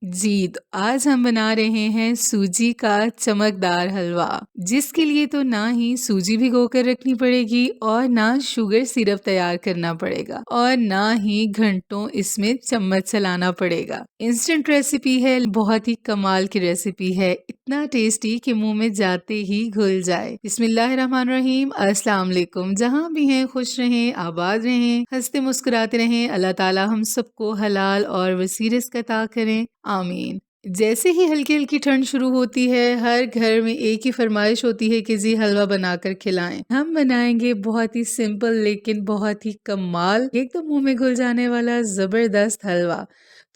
जी, तो आज हम बना रहे हैं सूजी का चमकदार हलवा, जिसके लिए तो ना ही सूजी भिगोकर रखनी पड़ेगी और ना शुगर सिरप तैयार करना पड़ेगा और ना ही घंटों इसमें चम्मच चलाना पड़ेगा। इंस्टेंट रेसिपी है, बहुत ही कमाल की रेसिपी है, इतना टेस्टी कि मुंह में जाते ही घुल जाए। बिस्मिल्लाहिर्रहमानिर्रहीम, अस्सलाम वालेकुम। जहाँ भी हैं खुश रहें, आबाद रहें, हंसते मुस्कुराते रहें। अल्लाह ताला हम सबको हलाल और वसी रिज़्क अता करें, आमीन। जैसे ही हल्की-हल्की ठंड शुरू होती है, हर घर में एक ही फरमाइश होती है कि जी हलवा बनाकर खिलाएं। हम बनाएंगे बहुत ही सिंपल लेकिन बहुत ही कमाल, एकदम मुंह में घुल जाने वाला ज़बरदस्त हलवा।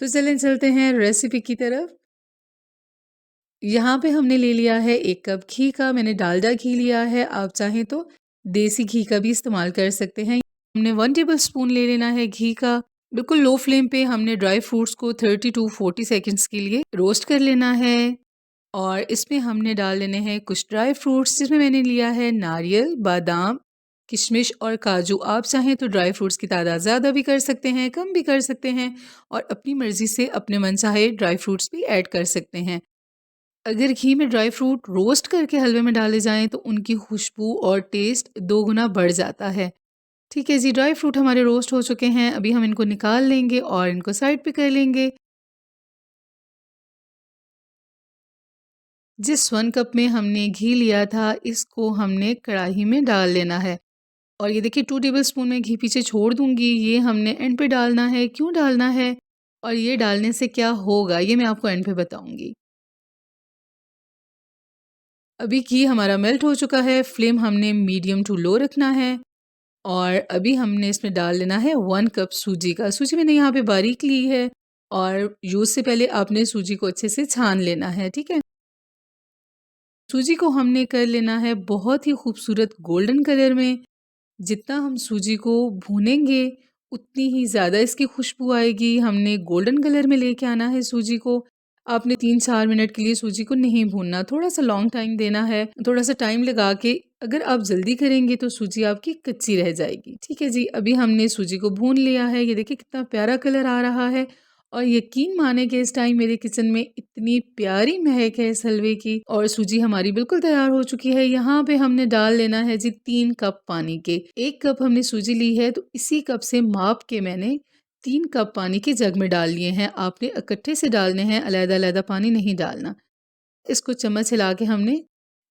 तो चलें चलते हैं रेसिपी की तरफ। यहाँ पे हमने ले लिया है 1 कप घी का, मैंने डालडा घी लिया है, आप चाहें तो देसी घी का भी इस्तेमाल कर सकते हैं। हमने 1 टेबलस्पून ले लेना है घी का। बिल्कुल लो फ्लेम पे हमने ड्राई फ्रूट्स को 30 टू 40 सेकंड्स के लिए रोस्ट कर लेना है और इसमें हमने डाल लेने हैं कुछ ड्राई फ्रूट्स, जिसमें मैंने लिया है नारियल, बादाम, किशमिश और काजू। आप चाहें तो ड्राई फ्रूट्स की तादाद ज़्यादा भी कर सकते हैं, कम भी कर सकते हैं और अपनी मर्ज़ी से अपने मनचाहे ड्राई फ्रूट्स भी ऐड कर सकते हैं। अगर घी में ड्राई फ्रूट रोस्ट करके हलवे में डाले जाएँ तो उनकी खुशबू और टेस्ट 2 गुना बढ़ जाता है। ठीक है जी, ड्राई फ्रूट हमारे रोस्ट हो चुके हैं, अभी हम इनको निकाल लेंगे और इनको साइड पे कर लेंगे। जिस 1 कप में हमने घी लिया था, इसको हमने कढ़ाई में डाल लेना है और ये देखिए 2 टेबलस्पून मैं घी पीछे छोड़ दूँगी, ये हमने एंड पे डालना है। क्यों डालना है और ये डालने से क्या होगा, ये मैं आपको एंड पे बताऊँगी। अभी घी हमारा मेल्ट हो चुका है, फ्लेम हमने मीडियम टू लो रखना है और अभी हमने इसमें डाल लेना है 1 कप सूजी का। सूजी मैंने यहाँ पे बारीक ली है और यूज़ से पहले आपने सूजी को अच्छे से छान लेना है, ठीक है? सूजी को हमने कर लेना है बहुत ही खूबसूरत गोल्डन कलर में। जितना हम सूजी को भूनेंगे, उतनी ही ज़्यादा इसकी खुशबू आएगी। हमने गोल्डन कलर में लेके आना है सूजी को। आपने 3-4 मिनट के लिए सूजी को नहीं भूनना, थोड़ा-सा लॉन्ग टाइम देना है। थोड़ा-सा टाइम लगा के अगर आप जल्दी करेंगे तो सूजी आपकी कच्ची रह जाएगी। ठीक है जी, अभी हमने सूजी को भून लिया है। ये देखिए कितना प्यारा कलर आ रहा है और यकीन माने कि इस टाइम मेरे किचन में इतनी प्यारी महक है इस हलवे की और सूजी हमारी बिल्कुल तैयार हो चुकी है। यहाँ पे हमने डाल लेना है जी 3 कप पानी के। 1 कप हमने सूजी ली है तो इसी कप से माप के मैंने 3 कप पानी के जग में डाल लिए हैं। आपने इकट्ठे से डालने हैं, अलग-अलग पानी नहीं डालना। इसको चम्मच हिला के हमने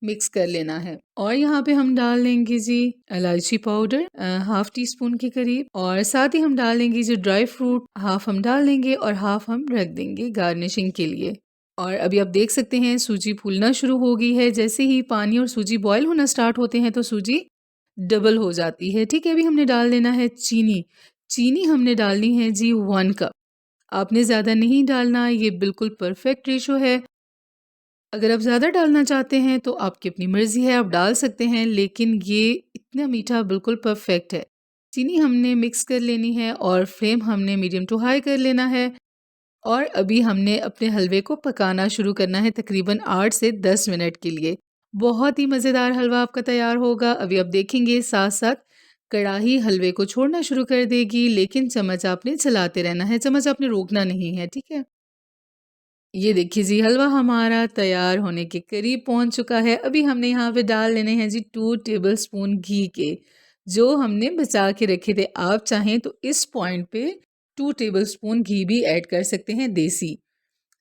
मिक्स कर लेना है और यहाँ पे हम डाल लेंगे जी इलायची पाउडर हाफ टी स्पून के करीब और साथ ही हम डाल लेंगे जो ड्राई फ्रूट हाफ हम डाल लेंगे और हाफ हम रख देंगे गार्निशिंग के लिए। और अभी आप देख सकते हैं सूजी फूलना शुरू हो गई है। जैसे ही पानी और सूजी बॉयल होना स्टार्ट होते हैं तो सूजी डबल हो जाती है। ठीक है, अभी हमने डाल लेना है चीनी। चीनी हमने डालनी है जी 1 कप। आपने ज़्यादा नहीं डालना, ये बिल्कुल परफेक्ट रेशो है। अगर आप ज़्यादा डालना चाहते हैं तो आपकी अपनी मर्ज़ी है, आप डाल सकते हैं, लेकिन ये इतना मीठा बिल्कुल परफेक्ट है। चीनी हमने मिक्स कर लेनी है और फ्लेम हमने मीडियम टू हाई कर लेना है और अभी हमने अपने हलवे को पकाना शुरू करना है तकरीबन 8 से 10 मिनट के लिए। बहुत ही मज़ेदार हलवा आपका तैयार होगा। अभी आप देखेंगे साथ-साथ कढ़ाई हलवे को छोड़ना शुरू कर देगी, लेकिन चम्मच आपने चलाते रहना है, चम्मच आपने रोकना नहीं है, ठीक है? ये देखिए जी हलवा हमारा तैयार होने के करीब पहुंच चुका है। अभी हमने यहाँ पे डाल लेने हैं जी 2 टेबलस्पून घी के, जो हमने बचा के रखे थे। आप चाहें तो इस पॉइंट पे 2 टेबलस्पून घी भी ऐड कर सकते हैं देसी।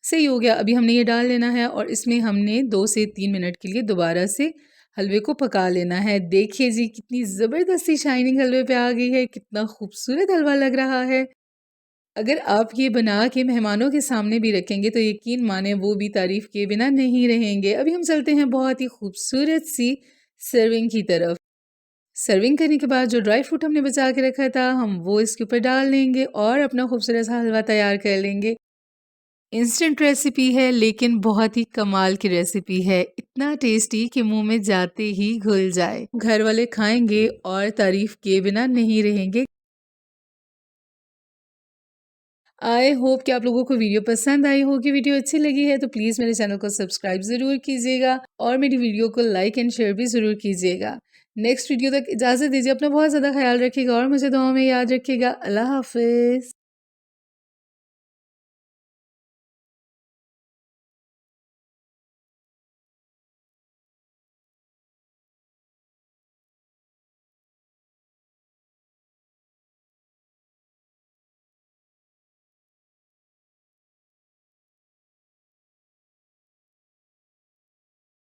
सही हो गया, अभी हमने ये डाल लेना है और इसमें हमने 2 से 3 मिनट के लिए दोबारा से हलवे को पका लेना है। देखिए जी कितनी ज़बरदस्ती शाइनिंग हलवे पे आ गई है, कितना खूबसूरत हलवा लग रहा है। अगर आप ये बना के मेहमानों के सामने भी रखेंगे तो यकीन माने वो भी तारीफ़ किए बिना नहीं रहेंगे। अभी हम चलते हैं बहुत ही खूबसूरत सी सर्विंग की तरफ। सर्विंग करने के बाद जो ड्राई फ्रूट हमने बचा के रखा था, हम वो इसके ऊपर डाल देंगे और अपना खूबसूरत सा हलवा तैयार कर लेंगे। इंस्टेंट रेसिपी है लेकिन बहुत ही कमाल की रेसिपी है। इतना टेस्टी कि मुँह में जाते ही घुल जाए। घर वाले खाएँगे और तारीफ़ किए बिना नहीं रहेंगे। आई होप कि आप लोगों को वीडियो पसंद आई होगी। वीडियो अच्छी लगी है तो प्लीज़ मेरे चैनल को सब्सक्राइब ज़रूर कीजिएगा और मेरी वीडियो को लाइक एंड शेयर भी ज़रूर कीजिएगा। नेक्स्ट वीडियो तक इजाज़त दीजिए। अपना बहुत ज़्यादा ख्याल रखिएगा और मुझे दुआओं में याद रखिएगा। अल्लाह हाफ़िज़।